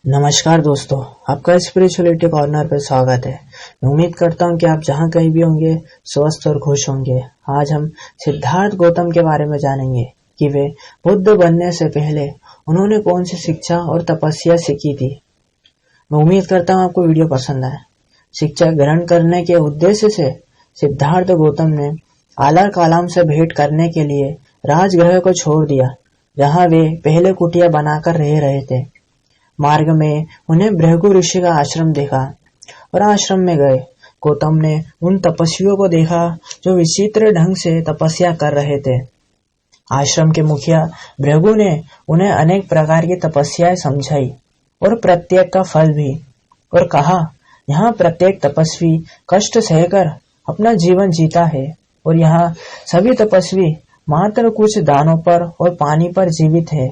नमस्कार दोस्तों, आपका स्पिरिचुअलिटी कॉर्नर पर स्वागत है। मैं उम्मीद करता हूं कि आप जहां कहीं भी होंगे स्वस्थ और खुश होंगे। आज हम सिद्धार्थ गौतम के बारे में जानेंगे कि वे बुद्ध बनने से पहले उन्होंने कौन सी शिक्षा और तपस्या सीखी थी। मैं उम्मीद करता हूं आपको वीडियो पसंद आए। शिक्षा ग्रहण करने के उद्देश्य से सिद्धार्थ गौतम ने आलर कालाम से भेंट करने के लिए राजगृह को छोड़ दिया, जहाँ वे पहले कुटिया बनाकर रह रहे थे। मार्ग में उन्हें भृगु ऋषि का आश्रम देखा और आश्रम में गए। गौतम ने उन तपस्वियों को देखा जो विचित्र ढंग से तपस्या कर रहे थे। आश्रम के मुखिया भृगु ने उन्हें अनेक प्रकार की तपस्याएं समझाई और प्रत्येक का फल भी, और कहा, यहाँ प्रत्येक तपस्वी कष्ट सहकर अपना जीवन जीता है और यहाँ सभी तपस्वी मात्र कुछ दानों पर और पानी पर जीवित है।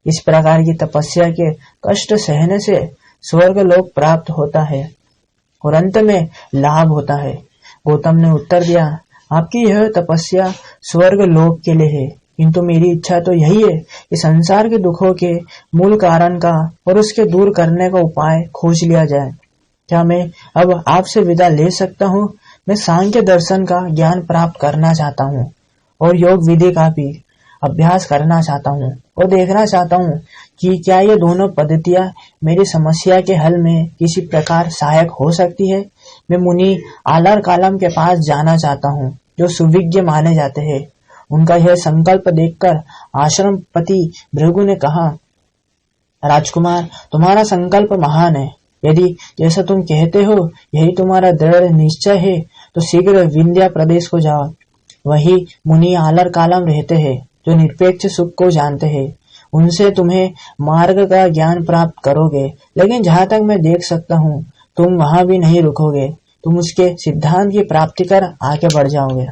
इस प्रकार की तपस्या के कष्ट सहने से स्वर्ग लोक प्राप्त होता है और अंत में लाभ होता है। गौतम ने उत्तर दिया, आपकी यह तपस्या स्वर्ग लोक के लिए है, किंतु मेरी इच्छा तो यही है कि संसार के दुखों के मूल कारण का और उसके दूर करने का उपाय खोज लिया जाए। क्या मैं अब आपसे विदा ले सकता हूँ? मैं सांख्य दर्शन का ज्ञान प्राप्त करना चाहता हूँ और योग विधि का भी अभ्यास करना चाहता हूँ और देखना चाहता हूँ कि क्या ये दोनों पद्धतियाँ मेरी समस्या के हल में किसी प्रकार सहायक हो सकती है। मैं मुनि आलर कालम के पास जाना चाहता हूँ, जो सुविज्ञ माने जाते हैं। उनका यह संकल्प देखकर आश्रम पति भृगु ने कहा, राजकुमार, तुम्हारा संकल्प महान है। यदि जैसा तुम कहते हो यही तुम्हारा दृढ़ निश्चय है तो शीघ्र विंध्या प्रदेश को जाओ। वही मुनि आलर कालम रहते हैं जो निरपेक्ष सुख को जानते हैं। उनसे तुम्हें मार्ग का ज्ञान प्राप्त करोगे, लेकिन जहाँ तक मैं देख सकता हूँ तुम वहाँ भी नहीं रुकोगे। तुम उसके सिद्धांत की प्राप्ति कर आगे बढ़ जाओगे।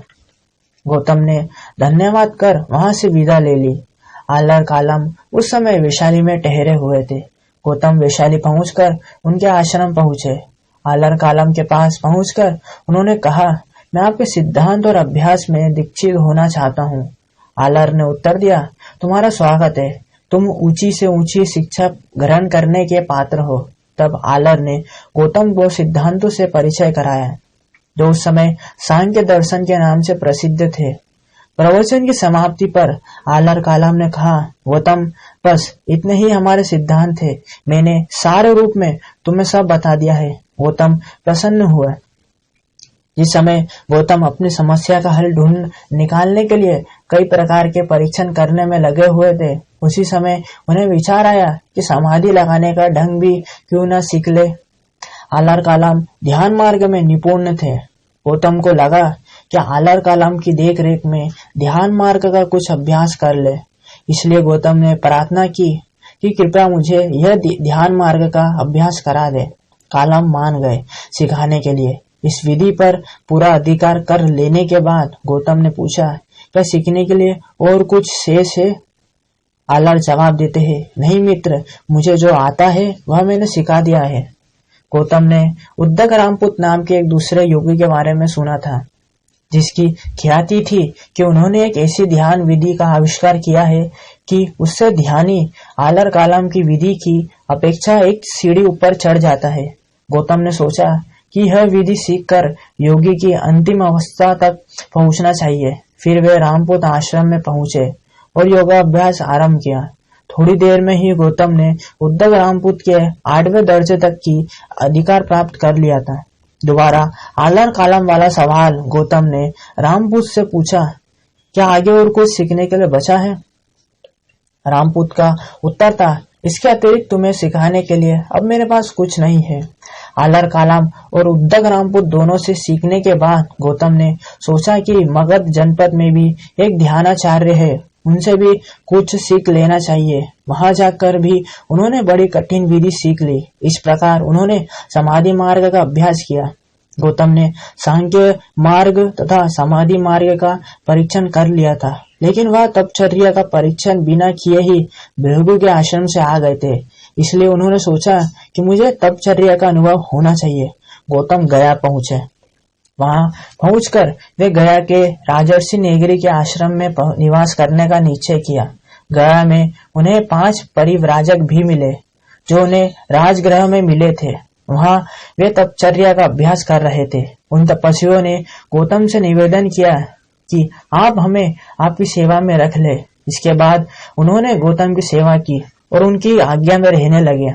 गौतम ने धन्यवाद कर वहाँ से विदा ले ली। आलर कालम उस समय वैशाली में ठहरे हुए थे। गौतम वैशाली पहुंचकर उनके आश्रम पहुंचे। आलर कालम के पास पहुंचकर उन्होंने कहा, मैं आपके सिद्धांत और अभ्यास में दीक्षित होना चाहता हूँ। आलर ने उत्तर दिया, तुम्हारा स्वागत है। तुम ऊंची से ऊंची शिक्षा ग्रहण करने के पात्र हो। तब आलर ने गौतम को सिद्धांतों से परिचय कराया, जो उस समय सांख्य दर्शन के नाम से प्रसिद्ध थे। प्रवचन की समाप्ति पर आलर कालम ने कहा, गौतम, बस इतने ही हमारे सिद्धांत थे। मैंने सारे रूप में तुम्हें सब बता दिया है। गौतम प्रसन्न हुए। जिस समय गौतम अपनी समस्या का हल ढूंढ निकालने के लिए कई प्रकार के परीक्षण करने में लगे हुए थे, उसी समय उन्हें विचार आया कि समाधि लगाने का ढंग भी क्यों न सीख ले। आलर कालम ध्यान मार्ग में निपुण थे। गौतम को लगा कि आलर कालम की देखरेख में ध्यान मार्ग का कुछ अभ्यास कर ले। इसलिए गौतम ने प्रार्थना की कि कृपया मुझे यह ध्यान मार्ग का अभ्यास करा दे। कालम मान गए सिखाने के लिए। इस विधि पर पूरा अधिकार कर लेने के बाद गौतम ने पूछा, क्या सीखने के लिए और कुछ शेष है? आलर जवाब देते हैं, नहीं मित्र, मुझे जो आता है वह मैंने सिखा दिया है। गौतम ने उद्दक रामपुत नाम के एक दूसरे योगी के बारे में सुना था, जिसकी ख्याति थी कि उन्होंने एक ऐसी ध्यान विधि का आविष्कार किया है कि उससे ध्यानी आलर कालम की विधि की अपेक्षा एक सीढ़ी ऊपर चढ़ जाता है। गौतम ने सोचा कि यह विधि सीखकर योगी की अंतिम अवस्था तक पहुंचना चाहिए। फिर वे रामपुत आश्रम में पहुंचे और योगाभ्यास आरंभ किया। थोड़ी देर में ही गौतम ने उद्दक रामपुत के 8वें दर्जे तक की अधिकार प्राप्त कर लिया था। दोबारा आलर कालम वाला सवाल गौतम ने रामपुत से पूछा, क्या आगे और कुछ सीखने के लिए बचा है? रामपुत का उत्तर था, इसके अतिरिक्त तुम्हें सिखाने के लिए अब मेरे पास कुछ नहीं है। आलर कालम और उद्दक रामपुत दोनों से सीखने के बाद गौतम ने सोचा कि मगध जनपद में भी एक ध्यानाचार्य है, उनसे भी कुछ सीख लेना चाहिए। वहां जाकर भी उन्होंने बड़ी कठिन विधि सीख ली। इस प्रकार उन्होंने समाधि मार्ग का अभ्यास किया। गौतम ने सांख्य मार्ग तथा समाधि मार्ग का परीक्षण कर लिया था, लेकिन वह तपचर्या का परीक्षण बिना किए ही भृगु के आश्रम से आ गए थे। इसलिए उन्होंने सोचा कि मुझे तपचर्या का अनुभव होना चाहिए। गौतम गया पहुंचे। वहां पहुंचकर वे गया के राजर्षि नेगरी के आश्रम में निवास करने का निश्चय किया। गया में उन्हें 5 परिव्राजक भी मिले, जो उन्हें राजगृह में मिले थे। वहां वे तपचर्या का अभ्यास कर रहे थे। उन तपस्वियों ने गौतम से निवेदन किया कि आप हमें आपकी सेवा में रख ले। इसके बाद उन्होंने गौतम की सेवा की और उनकी आज्ञा में रहने लगे।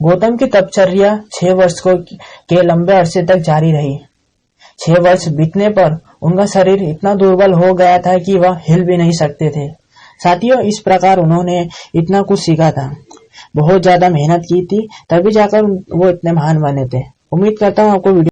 गौतम की तपचर्या 6 वर्ष के लंबे अरसे तक जारी रही। 6 वर्ष बीतने पर उनका शरीर इतना दुर्बल हो गया था कि वह हिल भी नहीं सकते थे। साथियों, इस प्रकार उन्होंने इतना कुछ सीखा था, बहुत ज्यादा मेहनत की थी, तभी जाकर वो इतने महान बने थे। उम्मीद करता हूँ आपको वीडियो